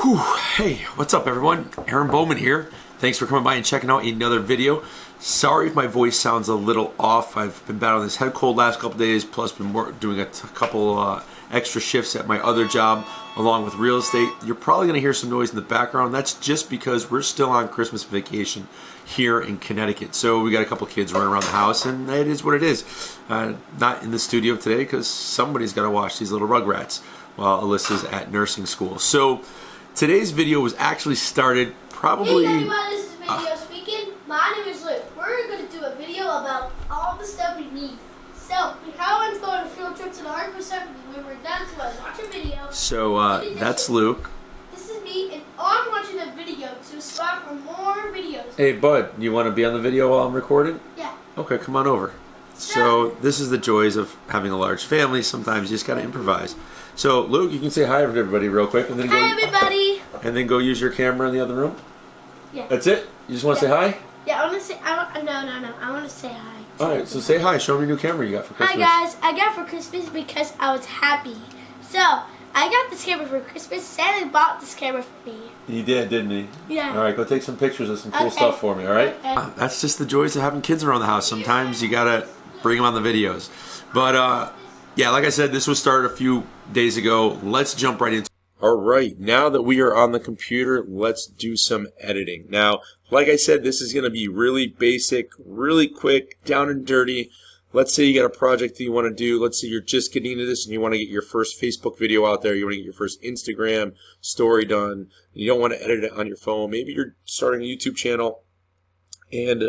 Whew. Hey, what's up everyone? Aaron Bowman here. Thanks for coming by and checking out another video. Sorry if my voice sounds a little off. I've been battling this head cold last couple days, plus been doing a couple extra shifts at my other job along with real estate. You're probably going to hear some noise in the background. That's just because we're still on Christmas vacation here in Connecticut. So we got a couple kids running around the house, and it is what it is. Not in the studio today because somebody's got to watch these little rugrats while Alyssa's at nursing school. So today's video was actually started probably... Hey everyone, this is Video Speaking. My name is Luke. We're going to do a video about all the stuff we need. So, we kind of going to field trip to the hardware store when we're done, so let's watch a video. So that's Luke. This is me, and I'm watching a video to subscribe for more videos. Hey bud, you want to be on the video while I'm recording? Yeah. Okay, come on over. So this is the joys of having a large family. Sometimes you just got to improvise. So Luke, you can say hi to everybody real quick, and then Hi everybody. And then go use your camera in the other room. Yeah. That's it? You just want to say hi? Yeah, I want to say. No. I want to say hi. All right, so say hi. Show me your new camera you got for Christmas. Hi guys, I got it for Christmas because I was happy. So I got this camera for Christmas. Santa bought this camera for me. He did, didn't he? Yeah. All right, go take some pictures of some cool stuff for me. All right. Okay. That's just the joys of having kids around the house. Sometimes you gotta bring them on the videos. But yeah, like I said, this was started a few days ago. Let's jump right into it. All right, now that we are on the computer, let's do some editing. Now, like I said, this is going to be really basic, really quick, down and dirty. Let's say you got a project that you want to do. Let's say you're just getting into this and you want to get your first Facebook video out there. You want to get your first Instagram story done. You don't want to edit it on your phone. Maybe you're starting a YouTube channel and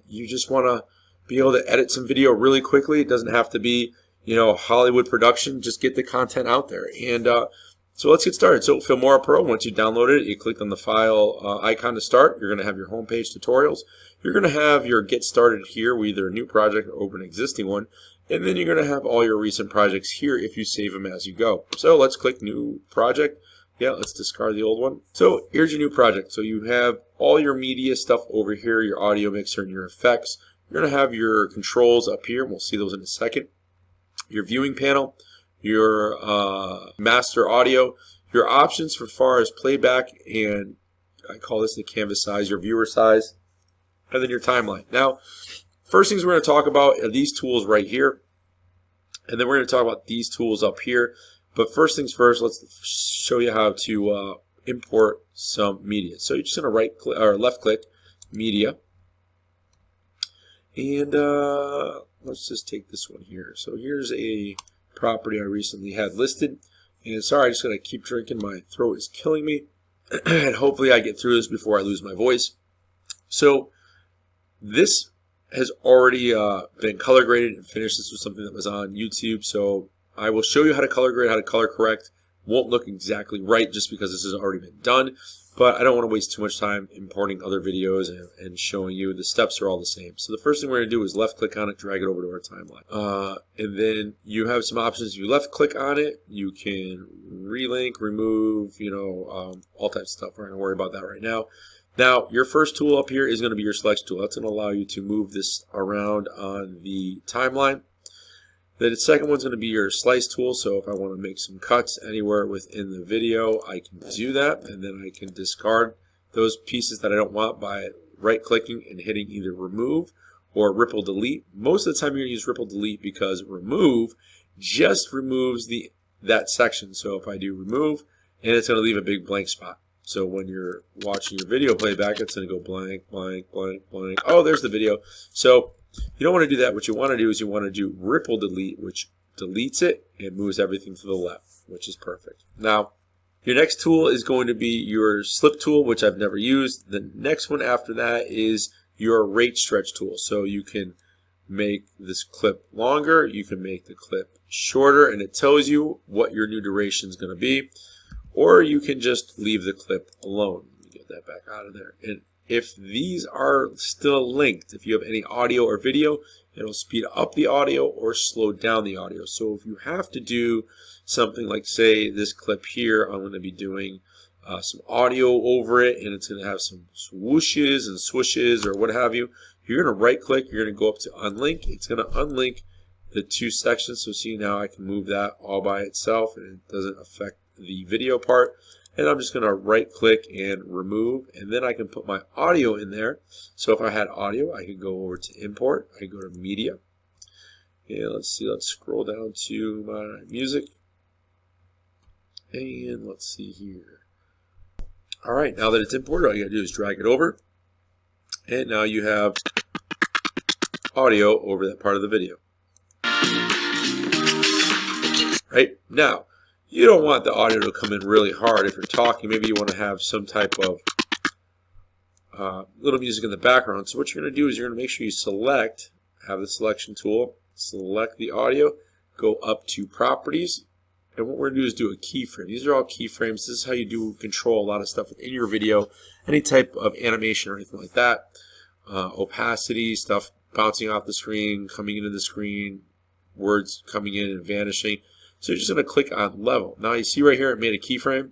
you just want to be able to edit some video really quickly. It doesn't have to be, Hollywood production. Just get the content out there. And so let's get started. So Filmora Pro, once you download it, you click on the file icon to start. You're going to have your homepage tutorials. You're going to have your get started here with either a new project or open an existing one. And then you're going to have all your recent projects here if you save them as you go. So let's click new project. Yeah, let's discard the old one. So here's your new project. So you have all your media stuff over here, your audio mixer and your effects. You're going to have your controls up here. We'll see those in a second. Your viewing panel, your master audio, your options for far as playback, and I call this the canvas size, your viewer size, and then your timeline. Now, first things we're going to talk about are these tools right here, and then we're going to talk about these tools up here. But first things first, let's show you how to import some media. So you're just going to right click or left click media, and let's just take this one here. So here's a property I recently had listed, and sorry, I just gotta keep drinking. My throat is killing me, and hopefully I get through this before I lose my voice. So this has already been color graded and finished. This was something that was on YouTube, so I will show you how to color grade, how to color correct. Won't look exactly right just because this has already been done, but I don't want to waste too much time importing other videos and showing you. The steps are all the same. So the first thing we're going to do is left click on it, drag it over to our timeline. And then you have some options. If you left click on it, you can relink, remove, all types of stuff. We're not going to worry about that right now. Now, your first tool up here is going to be your selection tool. That's going to allow you to move this around on the timeline. Then the second one's going to be your slice tool. So if I want to make some cuts anywhere within the video, I can do that, and then I can discard those pieces that I don't want by right clicking and hitting either remove or ripple delete. Most of the time you're going to use ripple delete because remove just removes that section. So if I do remove, and it's going to leave a big blank spot. So when you're watching your video playback, it's going to go blank, blank, blank, blank. Oh, there's the video. So you don't want to do that. What you want to do is you want to do ripple delete, which deletes it and moves everything to the left, which is perfect. Now, your next tool is going to be your slip tool, which I've never used. The next one after that is your rate stretch tool. So you can make this clip longer, you can make the clip shorter, and it tells you what your new duration is going to be. Or you can just leave the clip alone. Let me get that back out of there. And if these are still linked, if you have any audio or video, it'll speed up the audio or slow down the audio. So if you have to do something like, say, this clip here, I'm going to be doing some audio over it, and it's going to have some swooshes and swooshes or what have you. You're going to right click, you're going to go up to unlink. It's going to unlink the two sections. So see, now I can move that all by itself and it doesn't affect the video part. and I'm just going to right click and remove, and then I can put my audio in there. So if I had audio, I could go over to import, I go to media, and let's see, let's scroll down to my music, and let's see here. Alright, now that it's imported, all you gotta do is drag it over, and now you have audio over that part of the video. Right? Now, you don't want the audio to come in really hard if you're talking. Maybe you want to have some type of little music in the background. So what you're going to do is you're going to make sure you select, have the selection tool, select the audio, go up to properties, and what we're going to do is do a keyframe. These are all keyframes. This is how you do control a lot of stuff within your video, any type of animation or anything like that. Opacity, stuff bouncing off the screen, coming into the screen, words coming in and vanishing. So you're just going to click on level. Now you see right here it made a keyframe,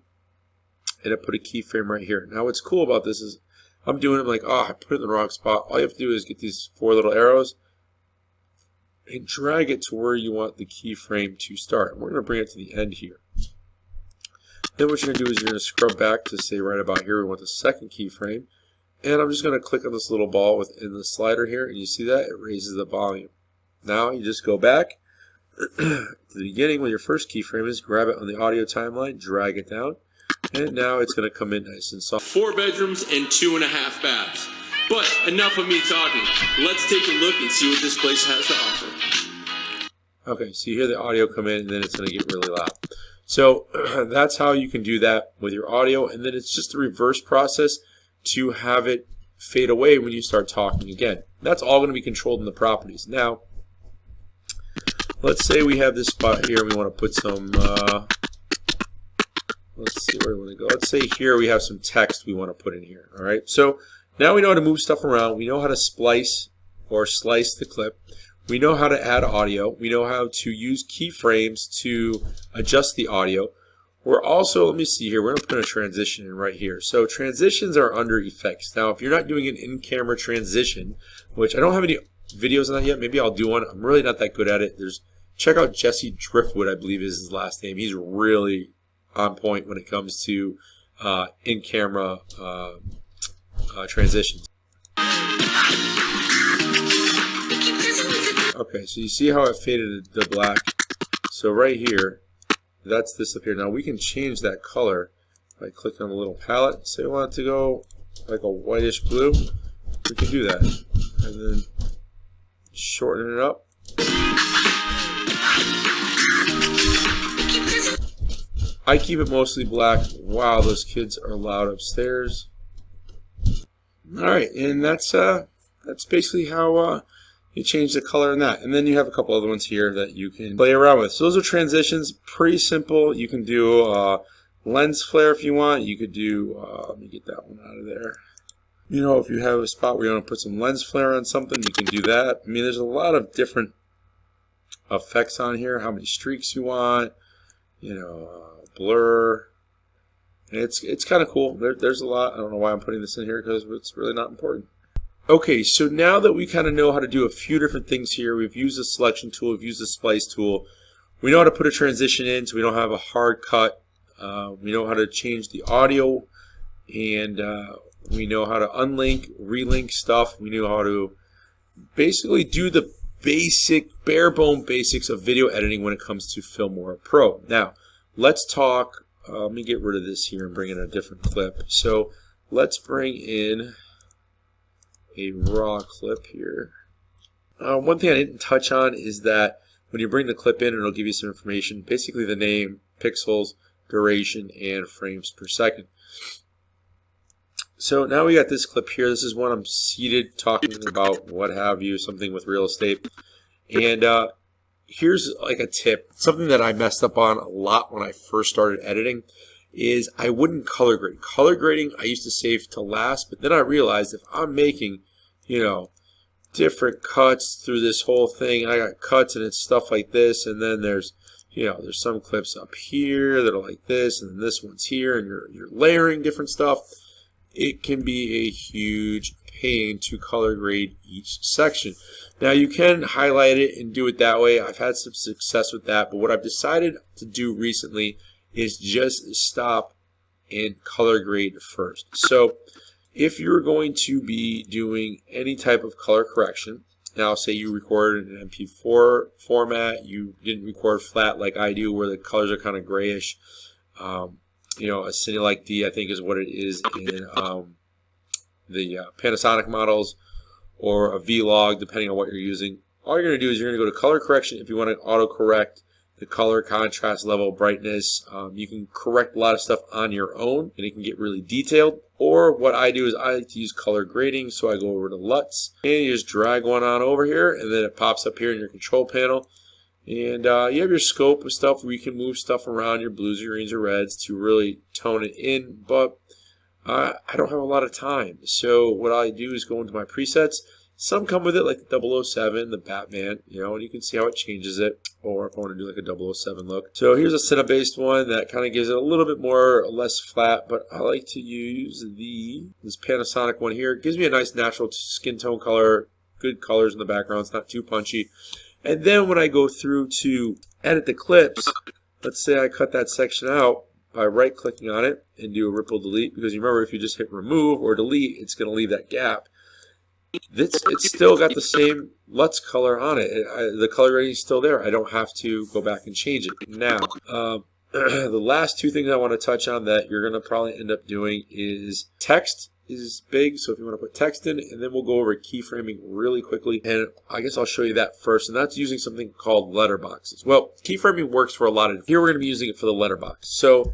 and it put a keyframe right here. Now what's cool about this is I'm doing it like, oh, I put it in the wrong spot. All you have to do is get these 4 little arrows and drag it to where you want the keyframe to start. We're going to bring it to the end here. Then what you're going to do is you're going to scrub back to say right about here we want the second keyframe. And I'm just going to click on this little ball within the slider here, and you see that? It raises the volume. Now you just go back to the beginning when your first keyframe is, grab it on the audio timeline, drag it down, and now it's going to come in nice and soft. 4 bedrooms and 2.5 baths. But enough of me talking. Let's take a look and see what this place has to offer. Okay, so you hear the audio come in, and then it's going to get really loud. So that's how you can do that with your audio, and then it's just a reverse process to have it fade away when you start talking again. That's all going to be controlled in the properties. Now, let's say we have this spot here and we want to put some, let's see where we want to go. Let's say here we have some text we want to put in here. All right, so now we know how to move stuff around. We know how to splice or slice the clip. We know how to add audio. We know how to use keyframes to adjust the audio. We're also, let me see here, we're going to put a transition in right here. So transitions are under effects. Now, if you're not doing an in-camera transition, which I don't have any videos on that yet, maybe I'll do one. I'm really not that good at it. Check out Jesse Driftwood, I believe is his last name. He's really on point when it comes to in-camera transitions. Okay, so you see how it faded the black. So right here, that's this up here. Now we can change that color by clicking on the little palette. Say we want it to go like a whitish blue. We can do that. And then shorten it up. I keep it mostly black. Wow, those kids are loud upstairs. Alright, and that's basically how you change the color in that. And then you have a couple other ones here that you can play around with. So those are transitions, pretty simple. You can do lens flare if you want. You could do, let me get that one out of there. You know, if you have a spot where you want to put some lens flare on something, you can do that. I mean, there's a lot of different effects on here. How many streaks you want, you know, blur. And it's kind of cool. There's a lot. I don't know why I'm putting this in here because it's really not important. Okay, so now that we kind of know how to do a few different things here, we've used the selection tool, we've used the splice tool, we know how to put a transition in so we don't have a hard cut, we know how to change the audio, and we know how to unlink, relink stuff, we know how to basically do the basic, bare bone basics of video editing when it comes to Filmora Pro. Now, let's talk, let me get rid of this here and bring in a different clip. So let's bring in a raw clip here. One thing I didn't touch on is that when you bring the clip in, it'll give you some information, basically the name, pixels, duration, and frames per second. So now we got this clip here. This is one I'm seated talking about what have you, something with real estate. And here's like a tip, something that I messed up on a lot when I first started editing is I wouldn't color grade. Color grading I used to save to last, but then I realized if I'm making, you know, different cuts through this whole thing, I got cuts and it's stuff like this, and then there's, you know, there's some clips up here that are like this, and then this one's here, and you're layering different stuff. It can be a huge pain to color grade each section. Now you can highlight it and do it that way. I've had some success with that, but what I've decided to do recently is just stop and color grade first. So if you're going to be doing any type of color correction, now say you recorded in an MP4 format, you didn't record flat like I do where the colors are kind of grayish. You know, a Cine like D I think is what it is in the Panasonic models, or a V-Log depending on what you're using. All you're going to do is you're going to go to color correction if you want to auto correct the color, contrast level, brightness. You can correct a lot of stuff on your own and it can get really detailed. Or what I do is I like to use color grading, so I go over to LUTs and you just drag one on over here and then it pops up here in your control panel. And you have your scope of stuff where you can move stuff around, your blues, your greens, or reds to really tone it in. But I don't have a lot of time. So what I do is go into my presets. Some come with it, like the 007, the Batman, you know, and you can see how it changes it. Or if I want to do like a 007 look. So here's a Cine-based one that kind of gives it a little bit more or less flat, but I like to use this Panasonic one here. It gives me a nice natural skin tone color, good colors in the background. It's not too punchy. And then when I go through to edit the clips, let's say I cut that section out by right-clicking on it and do a ripple delete, because you remember if you just hit remove or delete, it's going to leave that gap. It's still got the same LUTs color on it. The color grading is still there. I don't have to go back and change it. Now, the last two things I want to touch on that you're going to probably end up doing is text is big. So if you want to put text in, and then we'll go over keyframing really quickly. And I guess I'll show you that first. And that's using something called letterboxes. Well, keyframing works for a lot of, here we're going to be using it for the letterbox. So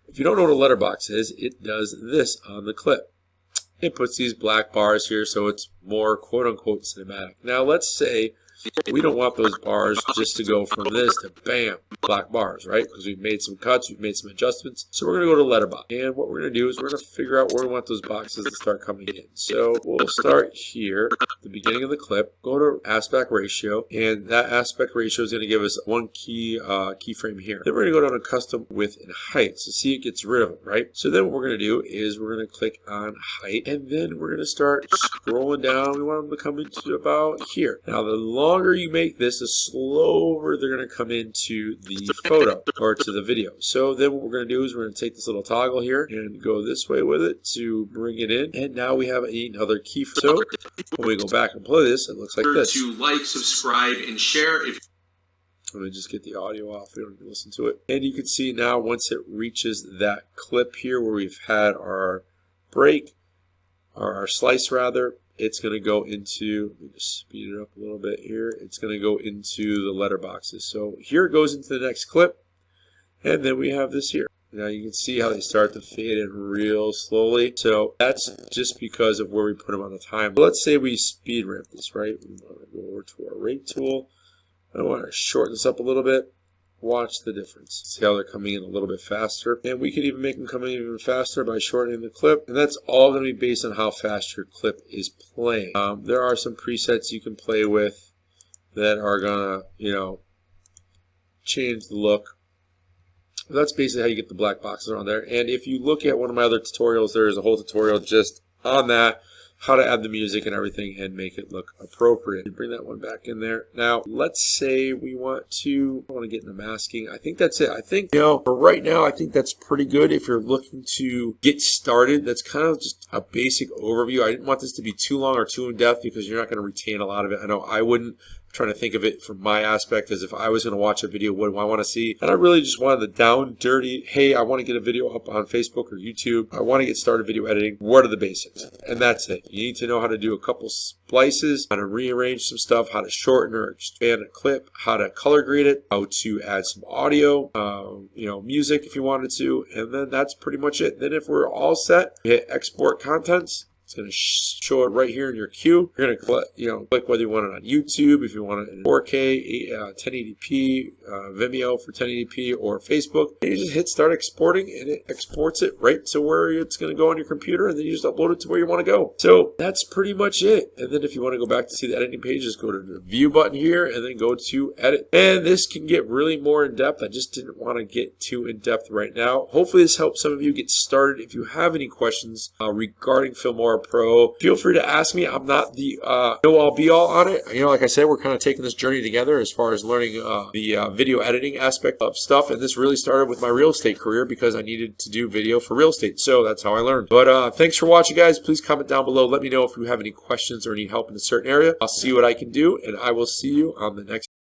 if you don't know what a letterbox is, it does this on the clip. It puts these black bars here so it's more quote-unquote cinematic. Now let's say we don't want those bars just to go from this to bam, black bars, right? Because we've made some cuts, we've made some adjustments. So we're going to go to letterbox. And what we're going to do is we're going to figure out where we want those boxes to start coming in. So we'll start here at the beginning of the clip, go to aspect ratio, and that aspect ratio is going to give us one keyframe here. Then we're going to go down to custom width and height. So see, it gets rid of it, right? So then what we're going to do is we're going to click on height, and then we're going to start scrolling down. We want them to come into about here. Now the longer you make this, the slower they're going to come into the photo or to the video. So then what we're going to do is we're going to take this little toggle here and go this way with it to bring it in. And now we have another keyframe. So when we go back and play this, it looks like this. To like, subscribe, and share. Let me just get the audio off. We don't need to listen to it. And you can see now once it reaches that clip here where we've had our break, or our slice rather, it's going to go into, let me just speed it up a little bit here. It's going to go into the letterboxes. So here it goes into the next clip. And then we have this here. Now you can see how they start to fade in real slowly. So that's just because of where we put them on the time. Let's say we speed ramp this, right? We want to go over to our rate tool. I want to shorten this up a little bit. Watch the difference. See how they're coming in a little bit faster. And we can even make them come in even faster by shortening the clip. And that's all going to be based on how fast your clip is playing. There are some presets you can play with that are going to, you know, change the look. That's basically how you get the black boxes on there. And if you look at one of my other tutorials, there is a whole tutorial just on that, how to add the music and everything and make it look appropriate. Bring that one back in there. Now, let's say we want to get into masking. I think that's it. I think, you know, for right now, I think that's pretty good if you're looking to get started. That's kind of just a basic overview. I didn't want this to be too long or too in-depth because you're not going to retain a lot of it. I know I wouldn't. Trying to think of it from my aspect as if I was going to watch a video, what do I want to see? And I really just wanted the down, dirty, hey, I want to get a video up on Facebook or YouTube. I want to get started video editing. What are the basics? And that's it. You need to know how to do a couple splices, how to rearrange some stuff, how to shorten or expand a clip, how to color grade it, how to add some audio, you know, music if you wanted to. And then that's pretty much it. Then if we're all set, hit export contents. It's going to show it right here in your queue. You're going to click whether you want it on YouTube, if you want it in 4K, 1080p, Vimeo for 1080p, or Facebook. And you just hit start exporting, and it exports it right to where it's going to go on your computer, and then you just upload it to where you want to go. So that's pretty much it. And then if you want to go back to see the editing page, just go to the view button here, and then go to edit. And this can get really more in depth. I just didn't want to get too in depth right now. Hopefully this helps some of you get started. If you have any questions regarding Filmora, Filmora Pro. Feel free to ask me. I'm not the know-all be-all on it. You know, like I said, we're kind of taking this journey together as far as learning the video editing aspect of stuff. And this really started with my real estate career because I needed to do video for real estate. So that's how I learned. But thanks for watching, guys. Please comment down below. Let me know if you have any questions or need help in a certain area. I'll see what I can do, and I will see you on the next